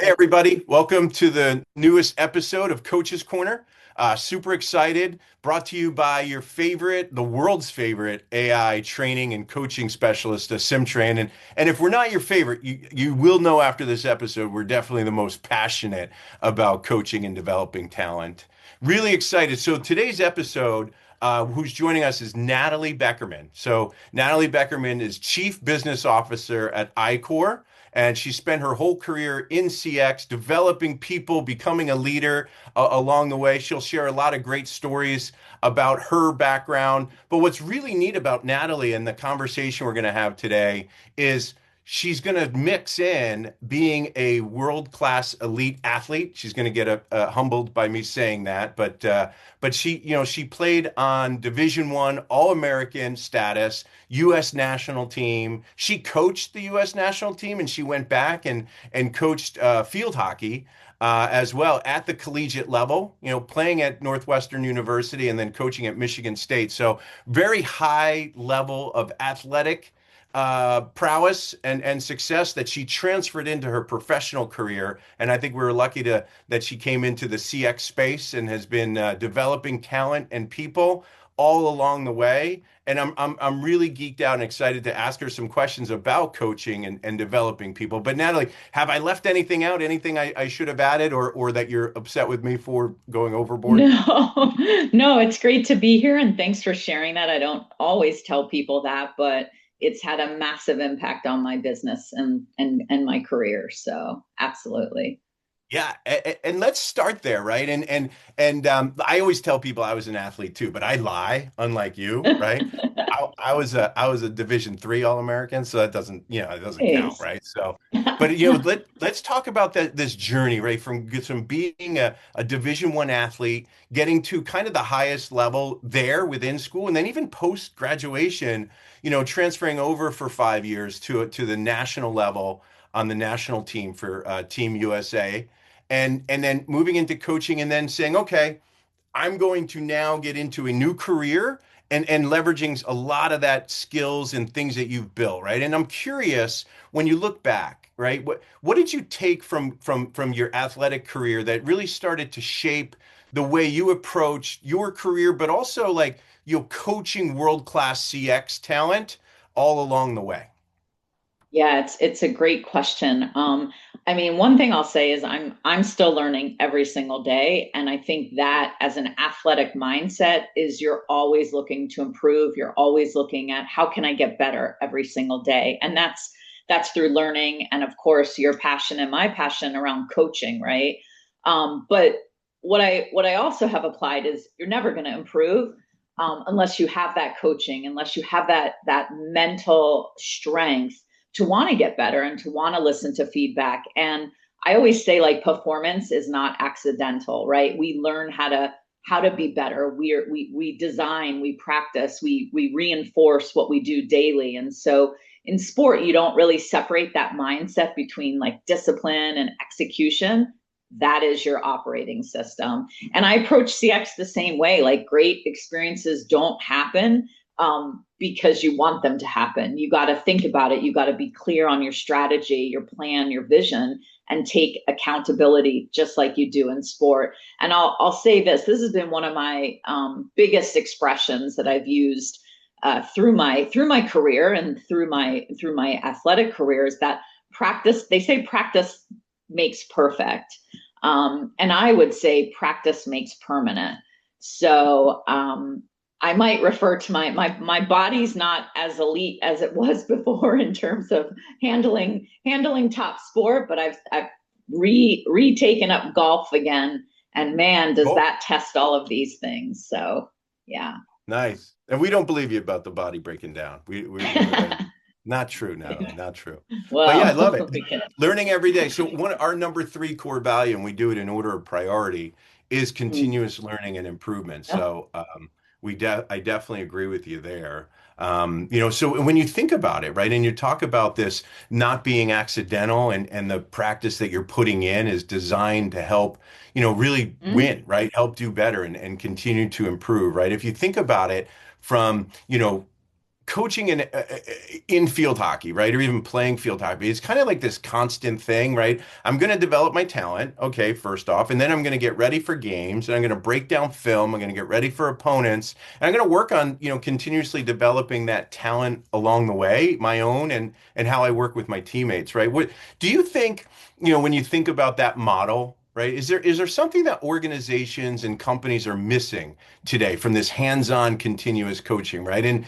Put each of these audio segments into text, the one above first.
everybody. Welcome to the newest episode of Coach's Corner. Super excited. Brought to you by your favorite, the world's favorite AI training and coaching specialist, SimTrain. And if we're not your favorite, you will know after this episode, we're definitely the most passionate about coaching and developing talent. Really excited. So today's episode, who's joining us is Natalie Beckerman. So Natalie Beckerman is Chief Business Officer at iCore. And she spent her whole career in CX, developing people, becoming a leader along the way. She'll share a lot of great stories about her background. But what's really neat about Natalie and the conversation we're going to have today is she's going to mix in being a world-class elite athlete. She's going to get humbled by me saying that, but she played on Division I All-American status, U.S. national team. She coached the U.S. national team, and she went back and coached field hockey as well at the collegiate level. Playing at Northwestern University and then coaching at Michigan State. So very high level of athletic prowess and success that she transferred into her professional career. And I think we were lucky that she came into the CX space and has been developing talent and people all along the way. And I'm really geeked out and excited to ask her some questions about coaching and developing people. But Natalie, have I left anything out? Anything I should have added or that you're upset with me for going overboard? No, no, it's great to be here and thanks for sharing that. I don't always tell people that, but it's had a massive impact on my business and my career. So absolutely. Yeah, and let's start there, right? And I always tell people I was an athlete too, but I lie, unlike you, right? I was a Division III All-American, so that doesn't it doesn't count, Nice. right? So, but let's talk about this journey, right? From being a Division I athlete, getting to kind of the highest level there within school, and then even post graduation, transferring over for 5 years to the national level on the national team for Team USA and then moving into coaching and then saying, okay, I'm going to now get into a new career and leveraging a lot of that skills and things that you've built, right? And I'm curious when you look back, right? What did you take from your athletic career that really started to shape the way you approached your career, but also like coaching world-class CX talent all along the way? Yeah, it's a great question. I mean, one thing I'll say is I'm still learning every single day, and I think that as an athletic mindset is you're always looking to improve. You're always looking at how can I get better every single day, and that's through learning, and of course your passion and my passion around coaching, right? But what I also have applied is you're never going to improve unless you have that coaching, unless you have that mental strength to want to get better and to want to listen to feedback. And I always say like performance is not accidental, right? We learn how to be better. We design, we practice, we reinforce what we do daily. And so in sport, you don't really separate that mindset between like discipline and execution. That is your operating system. And I approach CX the same way. Like great experiences don't happen because you want them to happen. You got to think about it. You got to be clear on your strategy, your plan, your vision, and take accountability just like you do in sport. And I'll say this: this has been one of my biggest expressions that I've used through my career and through my athletic career is that practice. They say practice makes perfect, and I would say practice makes permanent. So I might refer to my body's not as elite as it was before in terms of handling top sport, but I've retaken up golf again, and man, does Cool. that test all of these things. So yeah. Nice. And we don't believe you about the body breaking down. Not true, Natalie, not true. But yeah, I love it. Well, we can. Learning every day. So one our number three core value, and we do it in order of priority, is Mm. continuous learning and improvement. Oh, So I definitely agree with you there. So when you think about it, right, and you talk about this not being accidental and the practice that you're putting in is designed to help, really mm, win, right? Help do better and continue to improve, right? If you think about it from, coaching in field hockey, right? Or even playing field hockey. It's kind of like this constant thing, right? I'm going to develop my talent, okay, first off, and then I'm going to get ready for games and I'm going to break down film. I'm going to get ready for opponents. And I'm going to work on, continuously developing that talent along the way, my own and how I work with my teammates, right? What do you think, when you think about that model, right? Is there something that organizations and companies are missing today from this hands-on continuous coaching, right? And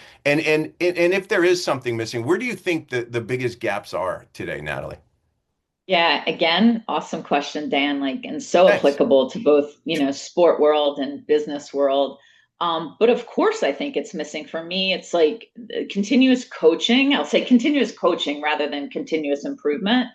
if there is something missing, where do you think the biggest gaps are today, Natalie? Yeah, again, awesome question, Dan. Like, and so Thanks. applicable to both, sport world and business world. But of course, I think it's missing for me. It's like continuous coaching. I'll say continuous coaching rather than continuous improvement.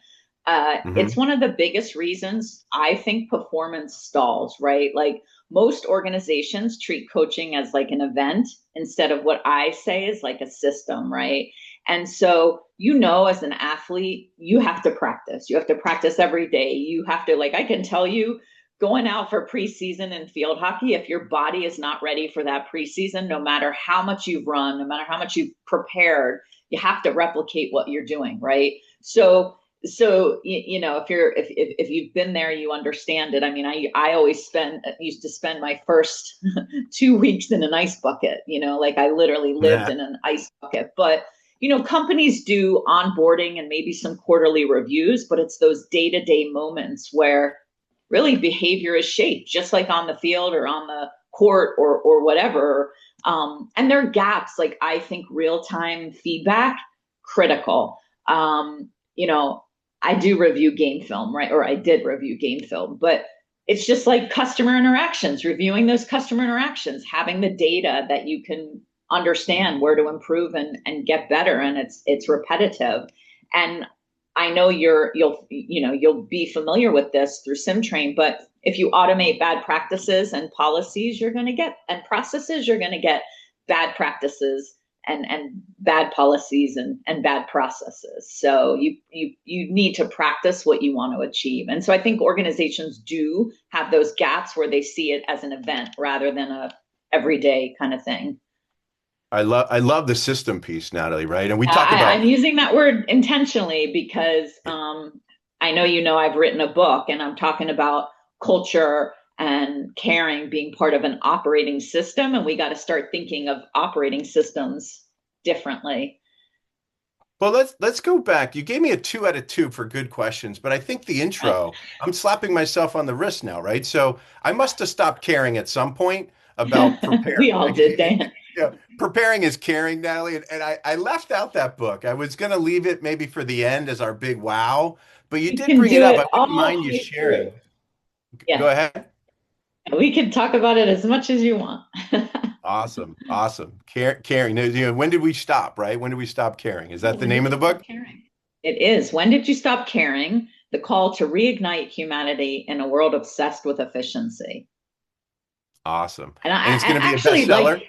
It's Hmm. one of the biggest reasons I think performance stalls, right? Like most organizations treat coaching as like an event instead of what I say is like a system, right? And so, as an athlete, you have to practice. You have to practice every day. You have to, like, I can tell you, going out for preseason in field hockey, if your body is not ready for that preseason, no matter how much you've run, no matter how much you've prepared, you have to replicate what you're doing, right? If you've been there, you understand it. I mean, I always used to spend my first 2 weeks in an ice bucket, like I literally lived Yeah. in an ice bucket. But companies do onboarding and maybe some quarterly reviews, but it's those day-to-day moments where really behavior is shaped, just like on the field or on the court or whatever. And there are gaps, like I think real-time feedback, critical. Um, you know, I do review game film, right? Or I did review game film, but it's just like customer interactions, reviewing those customer interactions, having the data that you can understand where to improve and get better. And it's repetitive. And I know you'll be familiar with this through SimTrain, but if you automate bad practices and policies, you're going to get and processes, you're going to get bad practices and bad policies and bad processes. So you need to practice what you want to achieve. And so I think organizations do have those gaps where they see it as an event rather than a everyday kind of thing. I love the system piece, Natalie, right? And we talk I'm about, using that word intentionally because I know I've written a book and I'm talking about culture and caring being part of an operating system, and we got to start thinking of operating systems differently. well, let's go back. You gave me a 2 out of 2 for good questions, but I think the intro, I'm slapping myself on the wrist now, right? So I must have stopped caring at some point about We preparing. all did, Dan. Preparing is caring, Natalie, and I left out that book. I was going to leave it maybe for the end as our big wow, but you We did can bring it do up. I it wouldn't all mind the you way through. sharing. Go Yeah, ahead. we can talk about it as much as you want. Awesome, awesome. Caring. When did we stop, right? When did we stop caring? Is that the When name did of you the stop book? caring? It is. When did you stop caring? The call to reignite humanity in a world obsessed with efficiency. Awesome. And And it's I going to be a actually like, bestseller.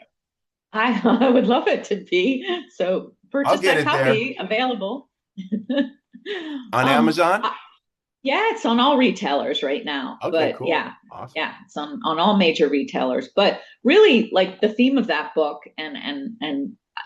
I would love it to be. So I'll purchase get that it there copy, available. on um, Amazon. yeah, it's on all retailers right now. Okay, But cool. yeah, Awesome. yeah, it's on all major retailers. But really, like the theme of that book, and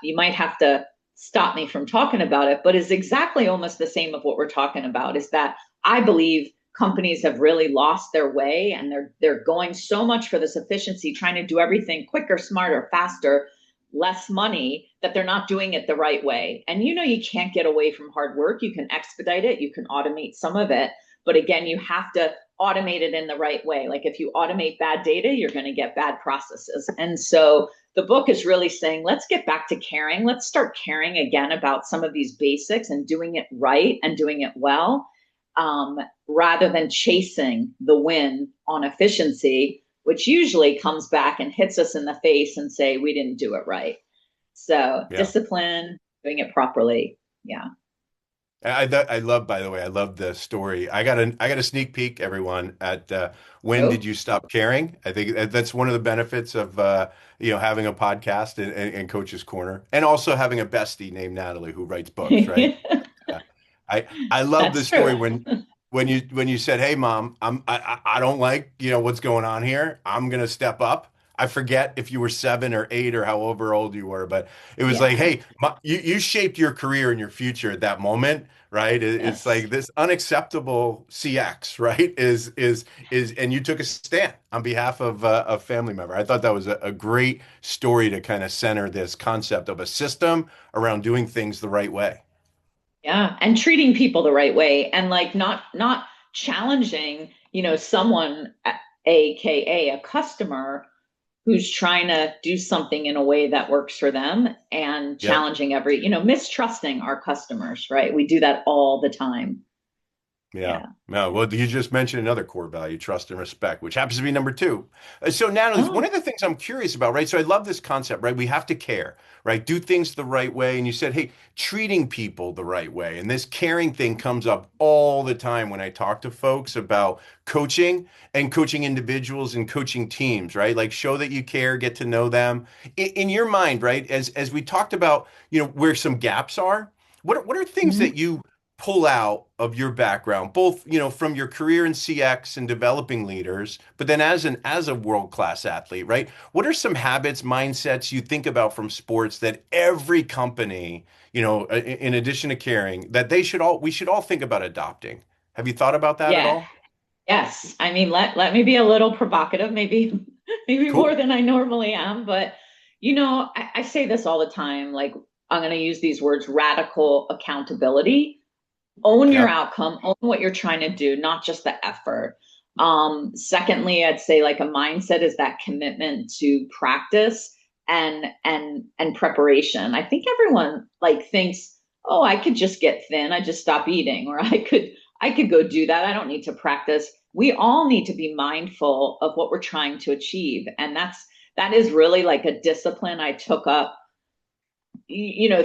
you might have to stop me from talking about it, but is exactly almost the same of what we're talking about. Is that I believe companies have really lost their way, and they're going so much for this efficiency, trying to do everything quicker, smarter, faster, less money, that they're not doing it the right way. And you can't get away from hard work. You can expedite it, you can automate some of it, but again, you have to automate it in the right way. Like if you automate bad data, you're going to get bad processes. And so the book is really saying, let's get back to caring. Let's start caring again about some of these basics and doing it right and doing it well, rather than chasing the win on efficiency, which usually comes back and hits us in the face and say, we didn't do it right. So Yeah. discipline, doing it properly. Yeah. I love, by the way, I love the story. I got a sneak peek, everyone, at when did Oh. you stop caring? I think that's one of the benefits of having a podcast and Coach's Corner, and also having a bestie named Natalie who writes books, right? I love the That's story true. when you said, "Hey, mom, I don't like what's going on here. I'm gonna step up. I forget if you were 7 or 8 or however old you were, but it was like, Yeah. hey, you shaped your career and your future at that moment, right? It's Yes. like this unacceptable CX, right? And you took a stand on behalf of a family member. I thought that was a great story to kind of center this concept of a system around doing things the right way. Yeah. And treating people the right way and like not challenging, someone, AKA a customer who's trying to do something in a way that works for them and Yep. challenging mistrusting our customers, right? We do that all the time. Yeah. Yeah. No, well, you just mentioned another core value, trust and respect, which happens to be number two. So now one Oh, of the things I'm curious about, right? So I love this concept, right? We have to care, right? Do things the right way. And you said, hey, treating people the right way. And this caring thing comes up all the time when I talk to folks about coaching and coaching individuals and coaching teams, right? Like show that you care, get to know them. In your mind, right? As we talked about, where some gaps are, what are things mhm. that you pull out of your background, both, from your career in CX and developing leaders, but then as a world-class athlete, right? What are some habits, mindsets you think about from sports that every company, in addition to caring, that we should all think about adopting? Have you thought about that at Yeah. all? Yes. I mean, let me be a little provocative, maybe, maybe more Cool. than I normally am, but I say this all the time, like I'm going to use these words: radical accountability. Own your Yep. outcome, own what you're trying to do, not just the effort. Secondly, I'd say like a mindset is that commitment to practice and preparation. I think everyone like thinks, oh, I could just get thin, I just stop eating, or I could go do that. I don't need to practice. We all need to be mindful of what we're trying to achieve. And that is really like a discipline I took up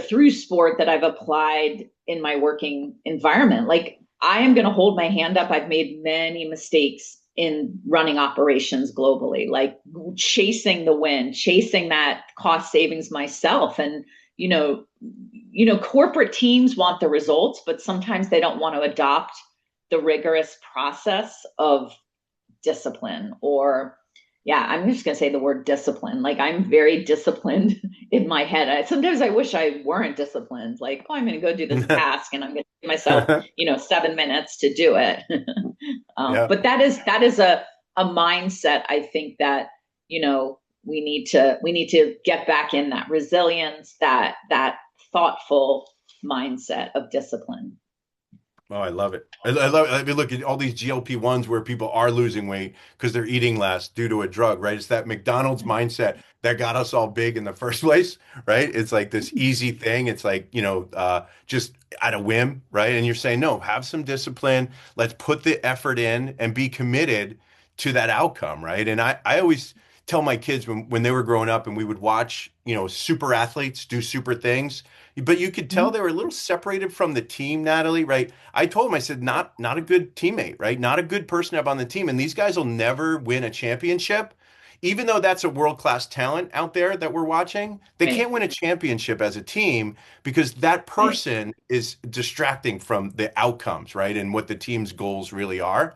through sport that I've applied in my working environment. Like I am going to hold my hand up. I've made many mistakes in running operations globally, like chasing the win, chasing that cost savings myself. And, corporate teams want the results, but sometimes they don't want to adopt the rigorous process of discipline or yeah, I'm just going to say the word discipline. Like I'm very disciplined in my head. Sometimes I wish I weren't disciplined. Like, oh, I'm going to go do this task and I'm going to give myself, 7 minutes to do it. Yeah. But that is a mindset. I think that, we need to get back in that resilience, that thoughtful mindset of discipline. Oh, I love it. I love it. I mean, look at all these GLP-1s where people are losing weight because they're eating less due to a drug, right? It's that McDonald's mindset that got us all big in the first place, right? It's like this easy thing. It's like, just at a whim, right? And you're saying, no, have some discipline. Let's put the effort in and be committed to that outcome, right? And I always tell my kids when they were growing up and we would watch, super athletes do super things, but you could tell Mhm. they were a little separated from the team, Natalie, right? I told him, I said, not a good teammate, right? Not a good person to have on the team. And these guys will never win a championship. Even though that's a world-class talent out there that we're watching, they Right, can't win a championship as a team because that right. person is distracting from the outcomes, right? And what the team's goals really are.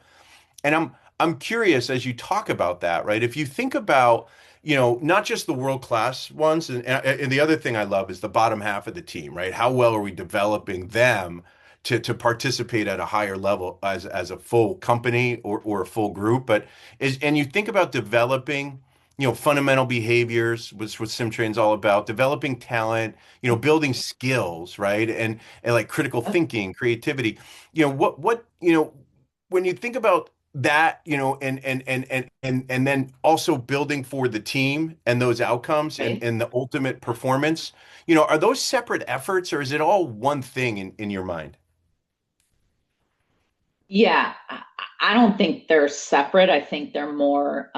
And I'm curious as you talk about that, right? If you think about, not just the world class ones, and the other thing I love is the bottom half of the team, right? How well are we developing them to participate at a higher level as a full company or a full group? And you think about developing, fundamental behaviors, which is what SimTrain's all about, developing talent, building skills, right? And like critical thinking, creativity. When you think about that, and then also building for the team and those outcomes and, Right. and the ultimate performance, are those separate efforts or is it all one thing in your mind? Yeah, I don't think they're separate. I think they're more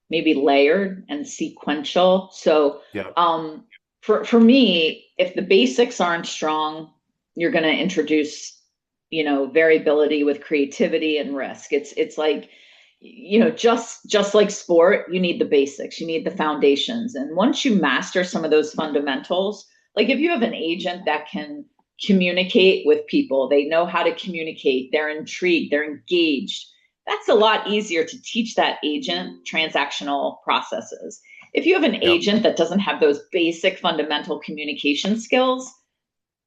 maybe layered and sequential. So Yeah. for me, if the basics aren't strong, you're going to introduce, variability with creativity and risk. It's like, just like sport, you need the basics, you need the foundations. And once you master some of those fundamentals, like if you have an agent that can communicate with people, they know how to communicate, they're intrigued, they're engaged. that's a lot easier to teach that agent transactional processes. If you have an Yep. agent that doesn't have those basic fundamental communication skills,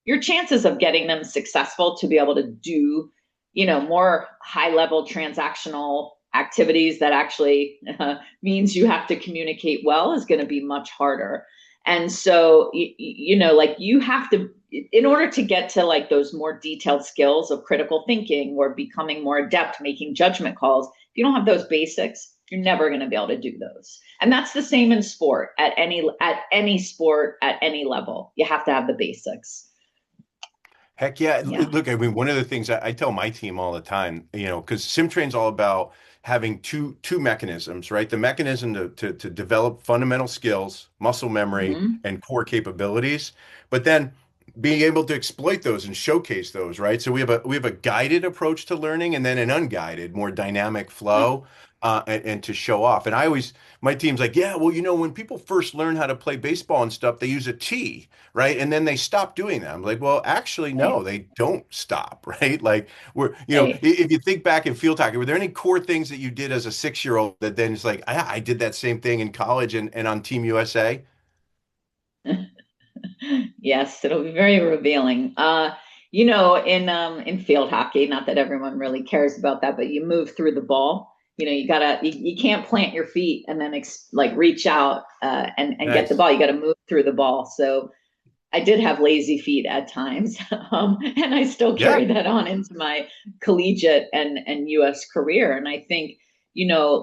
your chances of getting them successful to be able to do, more high level transactional activities that actually means you have to communicate well is going to be much harder. And so, like you have to, in order to get to like those more detailed skills of critical thinking or becoming more adept making judgment calls, if you don't have those basics, you're never going to be able to do those. And that's the same in sport, at any sport, at any level. You have to have the basics. Heck yeah. Yeah. Look, I mean, one of the things I tell my team all the time, because SimTrain's all about having two mechanisms, right? The mechanism to develop fundamental skills, muscle memory, Mm-hmm. and core capabilities, but then being able to exploit those and showcase those, right? So we have a guided approach to learning and then an unguided, more dynamic flow, and to show off. And my team's like, yeah, well, when people first learn how to play baseball and stuff, they use a tee, right? And then they stop doing that. I'm like, well, actually, Right. no, they don't stop, right? Like Right. if you think back in field hockey, were there any core things that you did as a 6 year old that then it's like, I did that same thing in college and on Team USA? Yes, it'll be very revealing. In field hockey, not that everyone really cares about that, but you move through the ball. You can't plant your feet and then like reach out and get the Nice. ball. You got to move through the ball. So I did have lazy feet at times, and I still Yeah. carry that on into my collegiate and U.S. career. And I think,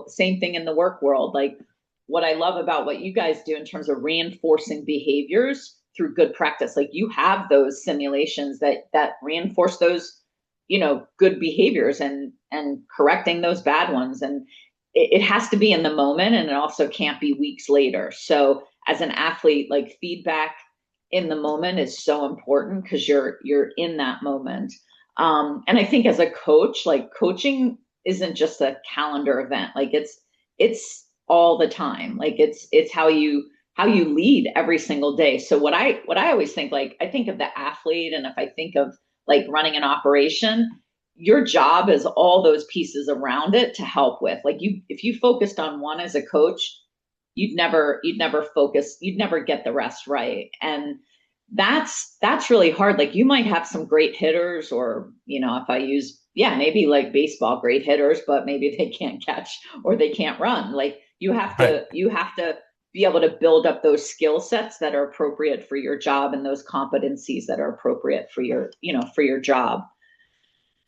same thing in the work world. Like what I love about what you guys do in terms of reinforcing behaviors through good practice, like you have those simulations that reinforce those, good behaviors and correcting those bad ones. And it has to be in the moment, and it also can't be weeks later. So as an athlete, like feedback in the moment is so important because you're in that moment. And I think as a coach, like coaching isn't just a calendar event. Like it's all the time. Like it's how you lead every single day. So what I always think, like I think of the athlete, and if I think of like running an operation, your job is all those pieces around it to help with. Like if you focused on one as a coach, you'd never get the rest right. And that's really hard. Like you might have some great hitters, or if I use, yeah, maybe like baseball, great hitters, but maybe they can't catch or they can't run. Like Right. you have to be able to build up those skill sets that are appropriate for your job and those competencies that are appropriate for your job.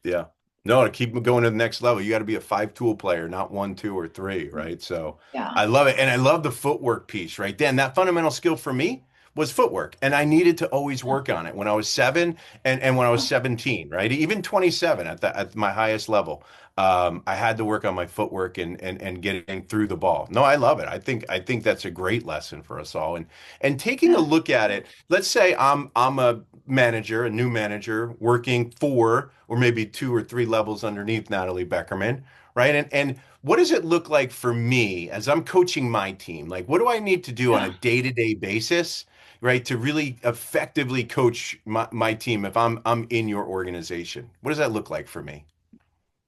Yeah. No, to keep going to the next level, you got to be a five-tool player, not one, two, or three, right? So Yeah. I love it. And I love the footwork piece, right? Dan, that fundamental skill for me was footwork. And I needed to always Yeah. work on it when I was seven and when I was 17, right? Even 27 at my highest level. I had to work on my footwork and getting through the ball. No, I love it. I think that's a great lesson for us all. And taking a Yeah. look at it, let's say I'm a manager, a new manager, working for or maybe two or three levels underneath Natalie Beckerman, right? And what does it look like for me as I'm coaching my team? Like, what do I need to do on a Yeah. day-to-day basis, right, to really effectively coach my team if I'm in your organization? What does that look like for me?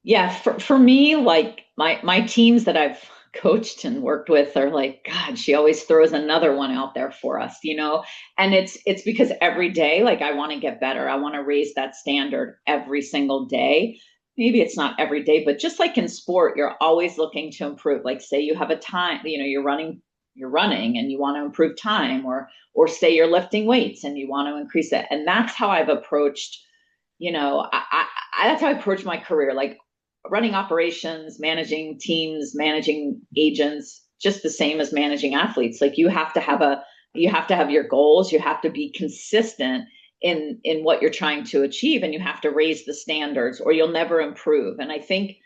Yeah, for me, like my teams that I've coached and worked with are like, God, she always throws another one out there for us. And it's because every day, like I want to get better. I want to raise that standard every single day. Maybe it's not every day, but just like in sport, you're always looking to improve. Like say you have a time, you're running and you want to improve time, or say you're lifting weights and you want to increase it. And that's how I've approached, that's how I approach my career. Like running operations, managing teams, managing agents, just the same as managing athletes. Like you have to have your goals, you have to be consistent in what you're trying to achieve, and you have to raise the standards or you'll never improve. And I think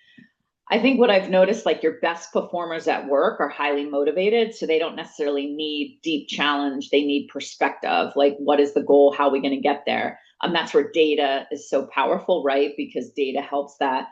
what I've noticed, like your best performers at work are highly motivated. So they don't necessarily need deep challenge. They need perspective. Like, what is the goal? How are we going to get there? That's where data is so powerful, right? Because data helps that.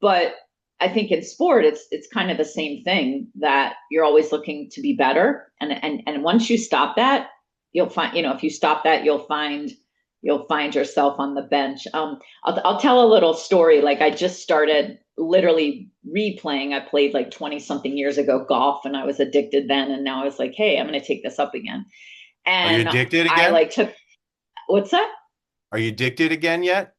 But I think in sport, it's kind of the same thing, that you're always looking to be better. And once you stop that, you'll find, if you stop that, you'll find yourself on the bench. I'll tell a little story. Like I just started literally replaying. I played like 20 something years ago golf and I was addicted then. And now I was like, hey, I'm going to take this up again. Are you And addicted I again? like took, what's that? Are you addicted again yet?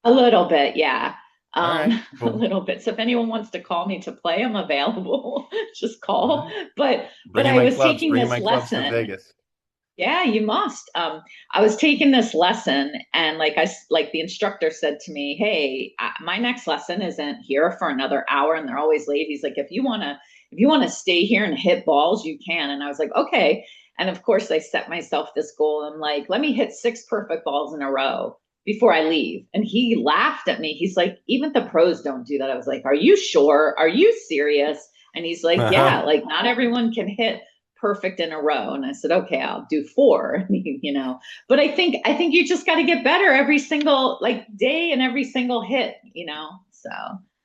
A little bit, yeah. All right, A cool. little bit. So if anyone wants to call me to play, I'm available. Just All call. right. But I was taking Bringing this my clubs to lesson. Vegas. Yeah, you must. I was taking this lesson, and like the instructor said to me, "Hey, my next lesson isn't here for another hour," and they're always late. He's like, if you wanna stay here and hit balls, you can." And I was like, "Okay." And of course, I set myself this goal. I'm like, "Let me hit 6 perfect balls in a row before I leave." And he laughed at me. He's like, "Even the pros don't do that." I was like, "Are you sure? Are you serious?" And he's like, "Yeah, like not everyone can hit perfect in a row." And I said, okay, I'll do four, but I think you just got to get better every single like day and every single hit. So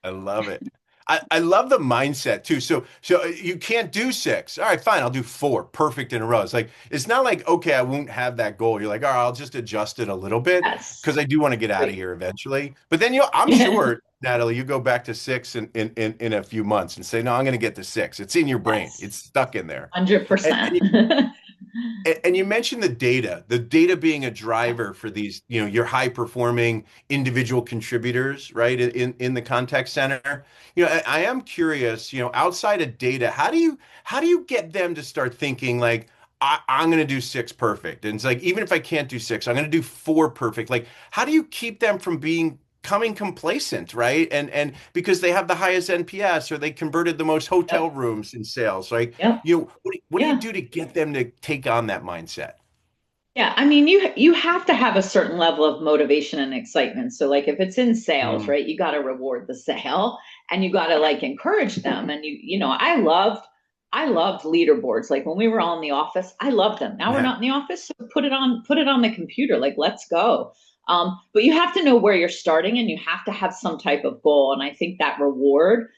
I love it. I love the mindset too. So you can't do six. All right, fine. I'll do four perfect in a row. It's not like, okay, I won't have that goal. You're like, all right, I'll just adjust it a little bit because yes. I do want to get out of here eventually. But then I'm sure, Natalie, you go back to six in a few months and say, no, I'm going to get to six. It's in your brain. Yes, It's stuck in there. And 100%. and you mentioned the data being a driver for these, your high performing individual contributors, right? In the contact center. I am curious, outside of data, how do you get them to start thinking like, I'm going to do six perfect? And it's like, even if I can't do six, I'm going to do four perfect. Like, how do you keep them from becoming complacent, right? And because they have the highest NPS or they converted the most hotel Yep. rooms in sales, right? Yep. What do you Yeah. do to get them to take on that mindset? Yeah, I mean, you have to have a certain level of motivation and excitement. So, like, if it's in sales, Mm, right, you got to reward the sale, and you got to like encourage them. And I loved leaderboards. Like when we were all in the office, I loved them. Now we're yeah. not in the office, so put it on the computer. Like, let's go. But you have to know where you're starting, and you have to have some type of goal. And I think that reward,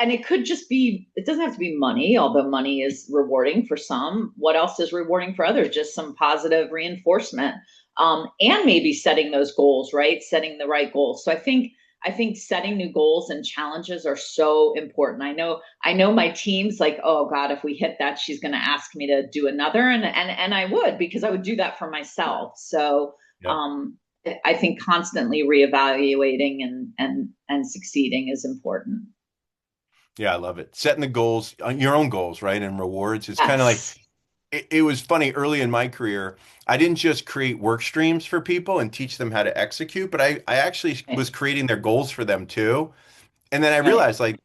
and it could just be, it doesn't have to be money, although money is rewarding for some. What else is rewarding for others? Just some positive reinforcement. And maybe setting those goals, right? Setting the right goals. So I think setting new goals and challenges are so important. I know my team's like, oh God, if we hit that, she's going to ask me to do another. And I would, because I would do that for myself. So Yep. um, I think constantly reevaluating and succeeding is important. Yeah, I love it. Setting the goals, your own goals, right? And rewards. It's kind of like Yes. it was funny early in my career. I didn't just create work streams for people and teach them how to execute, but I actually Right. was creating their goals for them too. And then I Right. realized like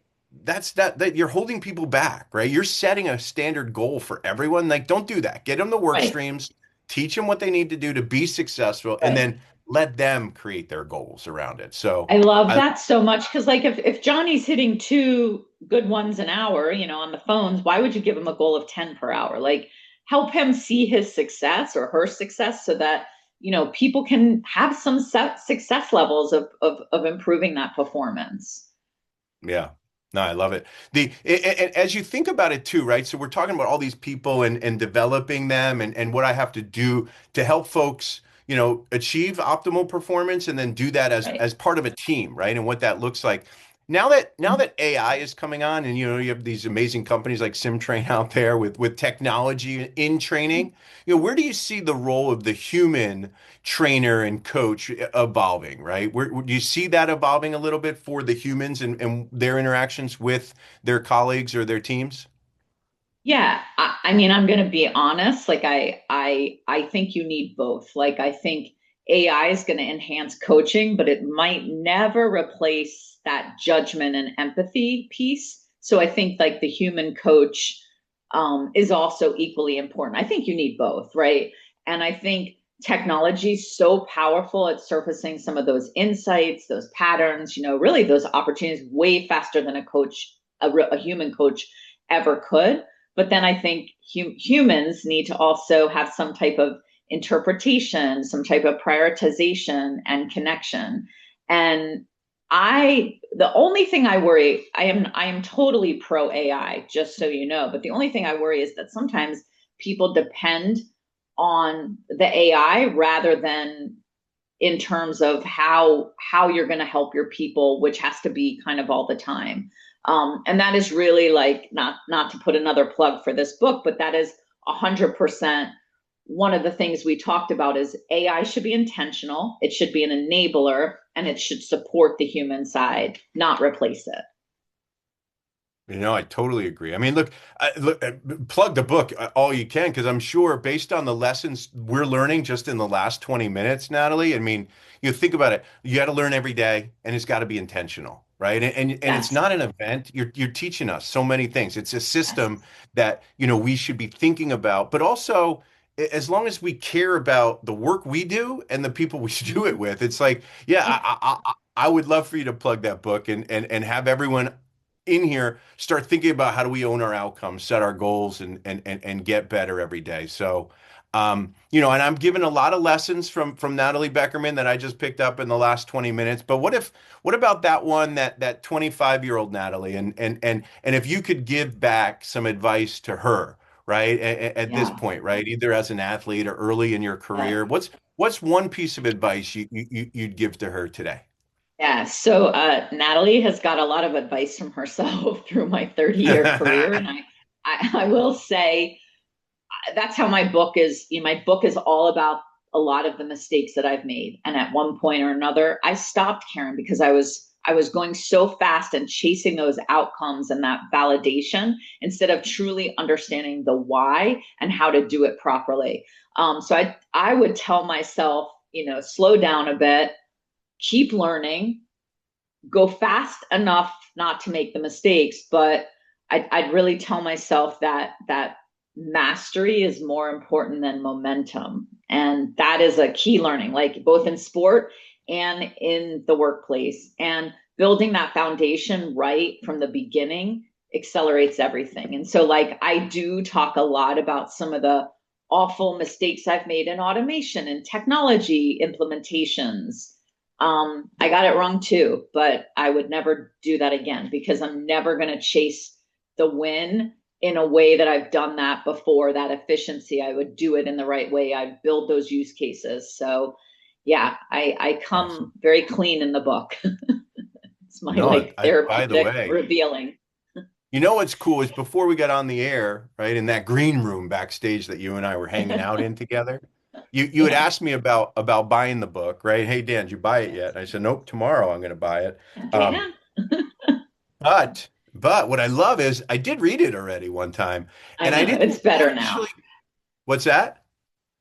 that you're holding people back, right? You're setting a standard goal for everyone. Like, don't do that. Get them the work Right. streams, teach them what they need to do to be successful, and Right. then let them create their goals around it. So I love I that so much because, like, if Johnny's hitting two good ones an hour, on the phones, why would you give him a goal of 10 per hour? Like, help him see his success or her success so that, people can have some success levels of improving that performance. Yeah. No, I love it. And as you think about it too, right? So we're talking about all these people and developing them and what I have to do to help folks, achieve optimal performance and then do that as Right. as part of a team, right? And what that looks like. Now that AI is coming on and you have these amazing companies like SimTrain out there with technology in training, where do you see the role of the human trainer and coach evolving, right? Do you see that evolving a little bit for the humans and their interactions with their colleagues or their teams? Yeah, I mean, I'm going to be honest. Like, I think you need both. Like, I think AI is going to enhance coaching, but it might never replace that judgment and empathy piece. So I think like the human coach is also equally important. I think you need both, right? And I think technology is so powerful at surfacing some of those insights, those patterns, really those opportunities way faster than a human coach ever could. But then I think humans need to also have some type of interpretation, some type of prioritization and connection. And the only thing I am totally pro AI, just so you know. But the only thing I worry is that sometimes people depend on the AI rather than in terms of how you're going to help your people, which has to be kind of all the time. And that is really like not to put another plug for this book, but that is 100% one of the things we talked about is AI should be intentional, it should be an enabler, and it should support the human side, not replace it. I totally agree. I mean, plug the book all you can, because I'm sure based on the lessons we're learning just in the last 20 minutes, Natalie, I mean, you think about it, you got to learn every day and it's got to be intentional, right? And it's Yes. not an event. You're teaching us so many things. It's a Yes. system that, we should be thinking about, but also as long as we care about the work we do and the people we do it with, it's like, yeah, Yeah. I would love for you to plug that book and have everyone in here start thinking about how do we own our outcomes, set our goals, and get better every day. So, and I'm given a lot of lessons from Natalie Beckerman that I just picked up in the last 20 minutes. But what about that one, that 25-year-old Natalie, and if you could give back some advice to her, right, at this Yeah. point, right, either as an athlete or early in your career, Yeah. what's one piece of advice you'd give to her today? Yeah. So Natalie has got a lot of advice from herself through my 30-year career. And I will say that's how my book is. My book is all about a lot of the mistakes that I've made. And at one point or another, I stopped caring because I was going so fast and chasing those outcomes and that validation instead of truly understanding the why and how to do it properly. So I would tell myself, slow down a bit, keep learning, go fast enough not to make the mistakes, but I'd really tell myself that mastery is more important than momentum, and that is a key learning, like both in sport and in the workplace. And building that foundation right from the beginning accelerates everything. And so, like, I do talk a lot about some of the awful mistakes I've made in automation and technology implementations. I got it wrong too, but I would never do that again because I'm never going to chase the win in a way that I've done that before. That efficiency, I would do it in the right way. I build those use cases. So, yeah, I Awesome. come very clean in the book. It's my No, like by the therapeutic way, revealing. what's cool is before we got on the air, right, in that green room backstage that you and I were hanging out in together, you had Yeah. asked me about buying the book, right? Hey, Dan, did you buy it yet? Yes. And I said, nope, tomorrow I'm going to buy it. Um, Dan. but what I love is I did read it already one time, I and I know it's didn't better now. actually. What's that?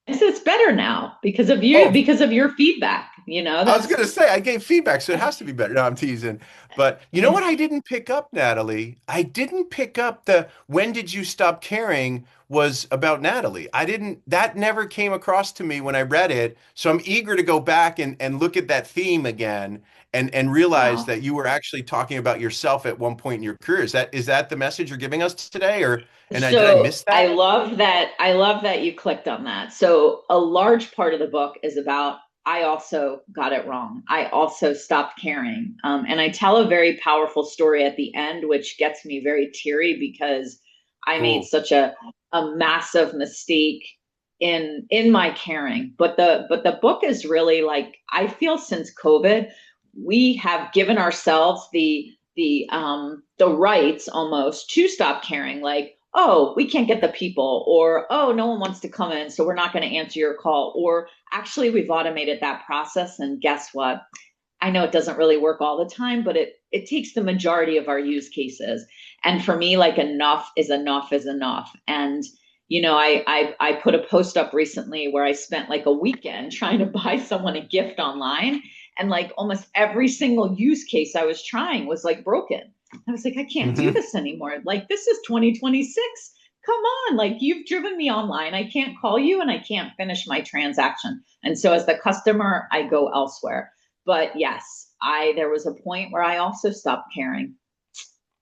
It's better now because of you, Oh, because of your feedback. I was That's gonna say I gave feedback, so it has to be better. No, I'm teasing. But you know what I didn't pick up, Natalie? I didn't pick up the when did you stop caring was about Natalie. I didn't, that never came across to me when I read it. So I'm eager to go back and look at that theme again and realize wow. that you were actually talking about yourself at one point in your career. Is that the message you're giving us today? Or did I So miss I that? love that. I love that you clicked on that. So a large part of the book is about I also got it wrong. I also stopped caring. And I tell a very powerful story at the end, which gets me very teary because I made Cool. such a massive mistake in my caring. But the book is really like I feel since COVID, we have given ourselves the rights almost to stop caring. Like, oh, we can't get the people, or oh, no one wants to come in, so we're not going to answer your call, or actually we've automated that process, and guess what? I know it doesn't really work all the time, but it takes the majority of our use cases. And for me, like enough is enough is enough. And I put a post up recently where I spent like a weekend trying to buy someone a gift online, and like almost every single use case I was trying was like broken. I was like, I can't do Hmm. this anymore. Like, this is 2026. Come on, like you've driven me online. I can't call you and I can't finish my transaction. And so as the customer, I go elsewhere. But yes, I there was a point where I also stopped caring.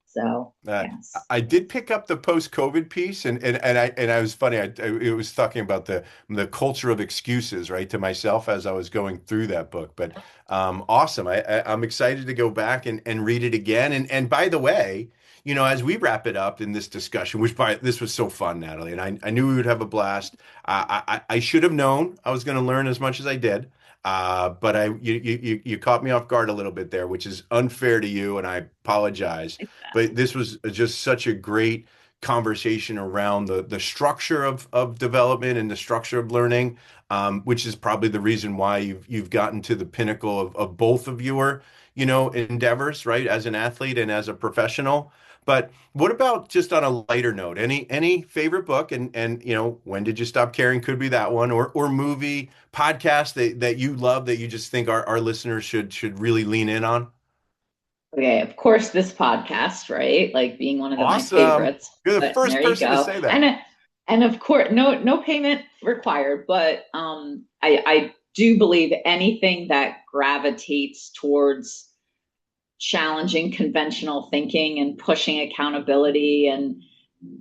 So Uh, yes. I did pick up the post-COVID piece, and I was funny. It was talking about the culture of excuses, right, to myself as I was going through that book. But awesome. I'm excited to go back and read it again. And by the way, as we wrap it up in this discussion, this was so fun, Natalie, and I knew we would have a blast. I should have known I was going to learn as much as I did. But you caught me off guard a little bit there, which is unfair to you, and I apologize. But this was just such a great conversation around the structure of development and the structure of learning, which is probably the reason why you've gotten to the pinnacle of both of your, endeavors, right? As an athlete and as a professional. But what about just on a lighter note? Any favorite book and when did you stop caring could be that one or movie podcast that you love that you just think our listeners should really lean in on? Okay, of course, this podcast, right? Like being one of my Awesome. favorites. You're the But first there you person to go. say that. And of course, no payment required. But I do believe anything that gravitates towards challenging conventional thinking and pushing accountability and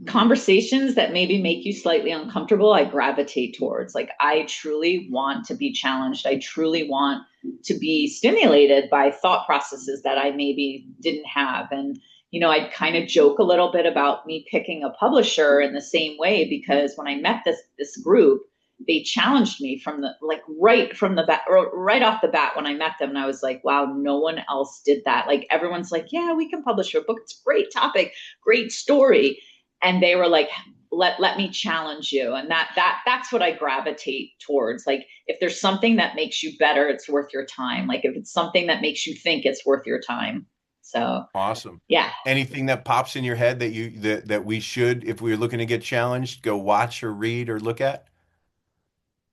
conversations that maybe make you slightly uncomfortable, I gravitate towards. Like, I truly want to be challenged. I truly want to be stimulated by thought processes that I maybe didn't have. And, I kind of joke a little bit about me picking a publisher in the same way, because when I met this group, they challenged me from the like right from the bat, right off the bat when I met them, and I was like, wow, no one else did that. Like, everyone's like, yeah, we can publish your book, it's a great topic, great story. And they were like, let me challenge you. And that's what I gravitate towards. Like, if there's something that makes you better, it's worth your time. Like, if it's something that makes you think, it's worth your time. So Awesome. yeah. Anything that pops in your head that we should, if we were looking to get challenged, go watch or read or look at?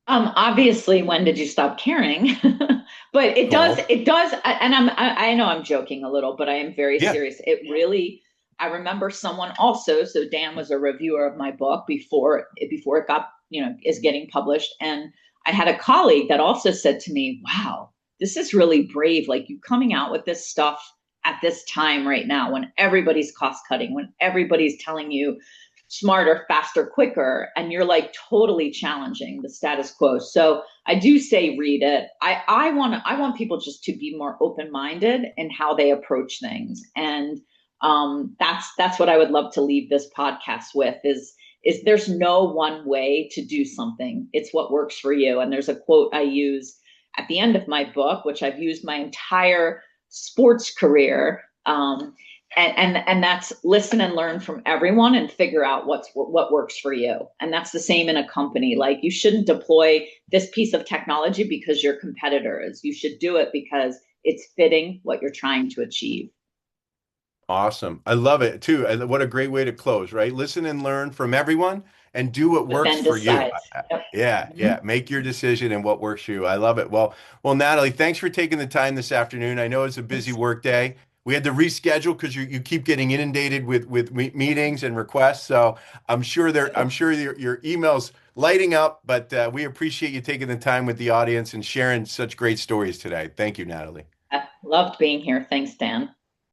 Obviously, when did you stop caring? But Cool. it does, and I know I'm joking a little, but I am very Yeah. serious. It really, I remember someone also, so Dan was a reviewer of my book before it got, is getting published. And I had a colleague that also said to me, wow, this is really brave. Like, you coming out with this stuff at this time right now when everybody's cost cutting, when everybody's telling you smarter, faster, quicker, and you're like totally challenging the status quo. So I do say read it. I want people just to be more open minded in how they approach things, and that's what I would love to leave this podcast with. Is there's no one way to do something. It's what works for you. And there's a quote I use at the end of my book, which I've used my entire sports career. And that's listen and learn from everyone and figure out what works for you. And that's the same in a company. Like, you shouldn't deploy this piece of technology because your competitor is. You should do it because it's fitting what you're trying to achieve. Awesome. I love it too. And what a great way to close, right? Listen and learn from everyone and do what But works then for you. decide. Yep. Yeah, Mm-hmm. yeah. Make your decision and what works for you. I love it. Well, Natalie, thanks for taking the time this afternoon. I know it's a busy Thanks. work day. We had to reschedule because you keep getting inundated with meetings and requests. So I'm sure your emails lighting up, but we appreciate you taking the time with the audience and sharing such great stories today. Thank you, Natalie. Loved being here. Thanks, Dan.